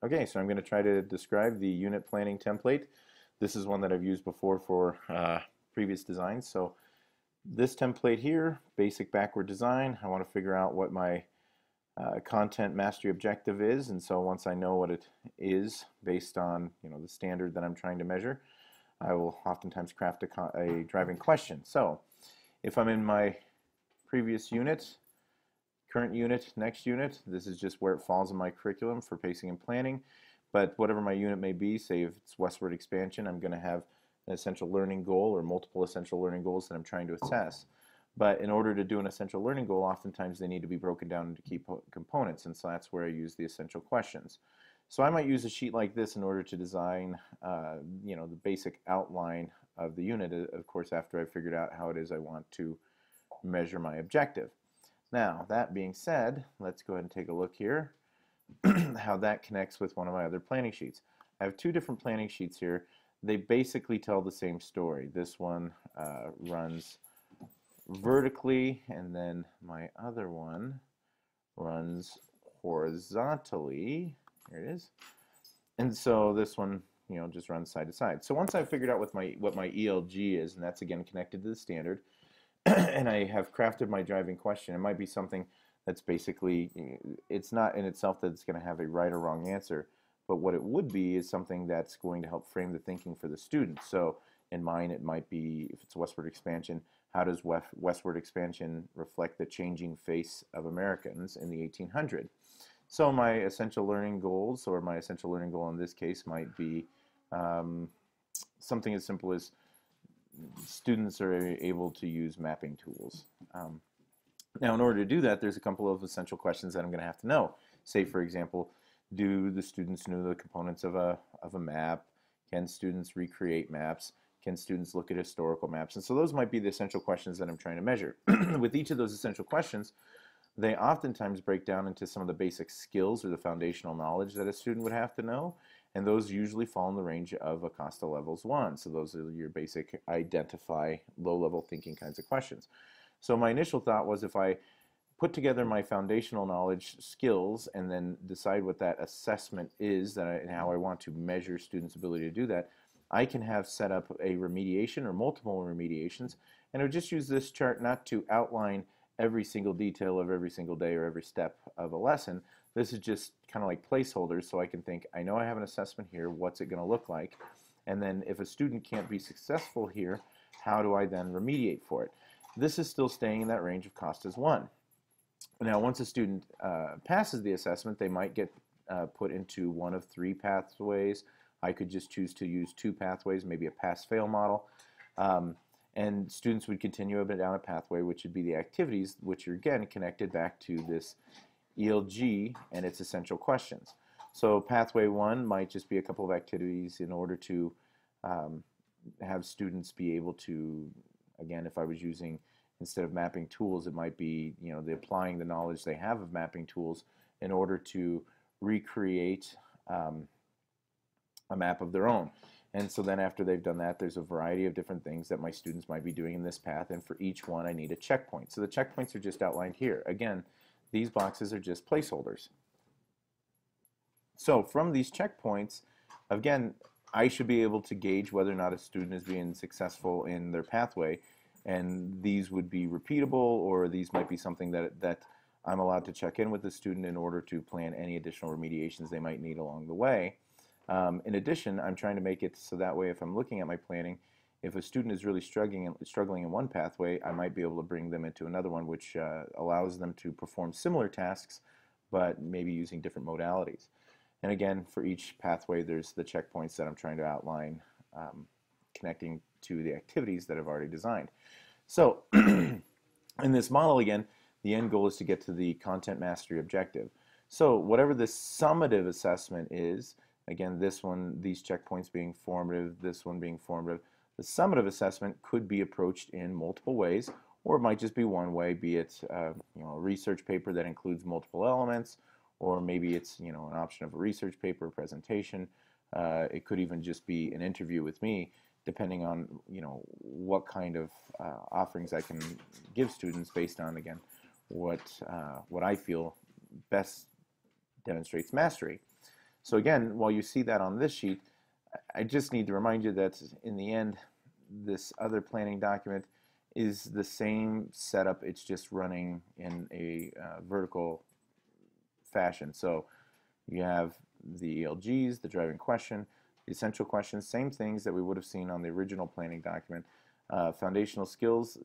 Okay, so I'm going to try to describe the unit planning template. This is one that I've used before for previous designs. So this template here, basic backward design, I want to figure out what my content mastery objective is, and so once I know what it is based on the standard that I'm trying to measure, I will oftentimes craft a driving question. So if I'm in my previous unit, current unit, next unit, this is just where it falls in my curriculum for pacing and planning. But whatever my unit may be, say if it's westward expansion, I'm going to have an essential learning goal or multiple essential learning goals that I'm trying to assess. But in order to do an essential learning goal, oftentimes they need to be broken down into key components, and so that's where I use the essential questions. So I might use a sheet like this in order to design the basic outline of the unit, of course, after I've figured out how it is I want to measure my objective. Now, that being said, let's go ahead and take a look here how that connects with one of my other planning sheets. I have two different planning sheets here. They basically tell the same story. This one runs vertically, and then my other one runs horizontally. Here it is. And so this one, just runs side to side. So once I've figured out what my ELG is, and that's again connected to the standard, and I have crafted my driving question, it might be something that's basically, it's not in itself that it's going to have a right or wrong answer, but what it would be is something that's going to help frame the thinking for the student. So in mine, it might be, if it's westward expansion, how does westward expansion reflect the changing face of Americans in the 1800s? So my essential learning goals, or my essential learning goal in this case, might be something as simple as students are able to use mapping tools. Now, in order to do that, there's a couple of essential questions that I'm going to have to know. Say, for example, do the students know the components of a map? Can students recreate maps? Can students look at historical maps? And so those might be the essential questions that I'm trying to measure. With each of those essential questions, they oftentimes break down into some of the basic skills or the foundational knowledge that a student would have to know, and those usually fall in the range of ACOSTA levels 1. So those are your basic identify, low-level thinking kinds of questions. So my initial thought was, if I put together my foundational knowledge skills and then decide what that assessment is and how I want to measure students' ability to do that, I can have set up a remediation or multiple remediations, and I would just use this chart not to outline every single detail of every single day or every step of a lesson. This is just kind of like placeholders, so I can think, I know I have an assessment here, what's it going to look like? And then if a student can't be successful here, how do I then remediate for it? This is still staying in that range of COSTAS 1. Now, once a student passes the assessment, they might get put into one of three pathways. I could just choose to use two pathways, maybe a pass-fail model. And students would continue down a pathway, which would be the activities, which are again connected back to this ELG and its essential questions. So pathway 1 might just be a couple of activities in order to have students be able to, again, if I was using, instead of mapping tools, it might be the applying the knowledge they have of mapping tools in order to recreate a map of their own. And so then after they've done that, there's a variety of different things that my students might be doing in this path, and for each one I need a checkpoint. So the checkpoints are just outlined here. Again, these boxes are just placeholders. So from these checkpoints, again, I should be able to gauge whether or not a student is being successful in their pathway, and these would be repeatable, or these might be something that I'm allowed to check in with the student in order to plan any additional remediations they might need along the way. In addition, I'm trying to make it so that way if I'm looking at my planning, if a student is really struggling in one pathway, I might be able to bring them into another one, which allows them to perform similar tasks, but maybe using different modalities. And again, for each pathway, there's the checkpoints that I'm trying to outline, connecting to the activities that I've already designed. So in this model, again, the end goal is to get to the content mastery objective. So whatever the summative assessment is, again, this one, these checkpoints being formative, this one being formative. The summative assessment could be approached in multiple ways, or it might just be one way, be it a research paper that includes multiple elements, or maybe it's an option of a research paper, presentation. It could even just be an interview with me, depending on what kind of offerings I can give students based on, again, what I feel best demonstrates mastery. So again, while you see that on this sheet, I just need to remind you that in the end, this other planning document is the same setup. It's just running in a vertical fashion. So you have the ELGs, the driving question, the essential questions, same things that we would have seen on the original planning document. Foundational skills,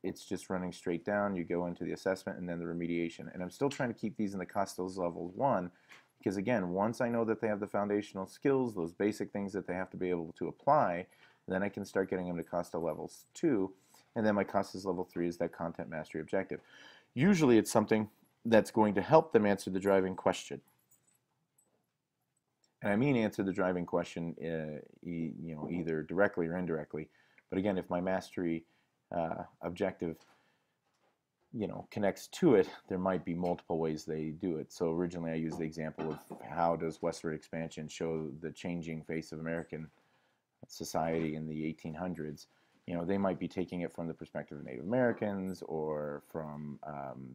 it's just running straight down. You go into the assessment and then the remediation. And I'm still trying to keep these in the Costos Level 1 because, again, once I know that they have the foundational skills, those basic things that they have to be able to apply, then I can start getting them to Costo Levels 2. And then my Costos Level 3 is that content mastery objective. Usually it's something that's going to help them answer the driving question. And I mean answer the driving question, either directly or indirectly. But again, if my mastery objective, connects to it, there might be multiple ways they do it. So originally I used the example of how does westward expansion show the changing face of American society in the 1800s. They might be taking it from the perspective of Native Americans or from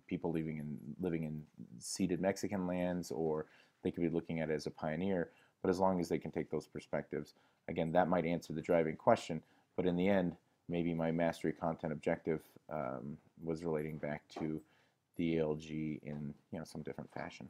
people living in ceded Mexican lands, or they could be looking at it as a pioneer. But as long as they can take those perspectives, again, that might answer the driving question. But in the end, maybe my mastery content objective was relating back to the ELG in some different fashion.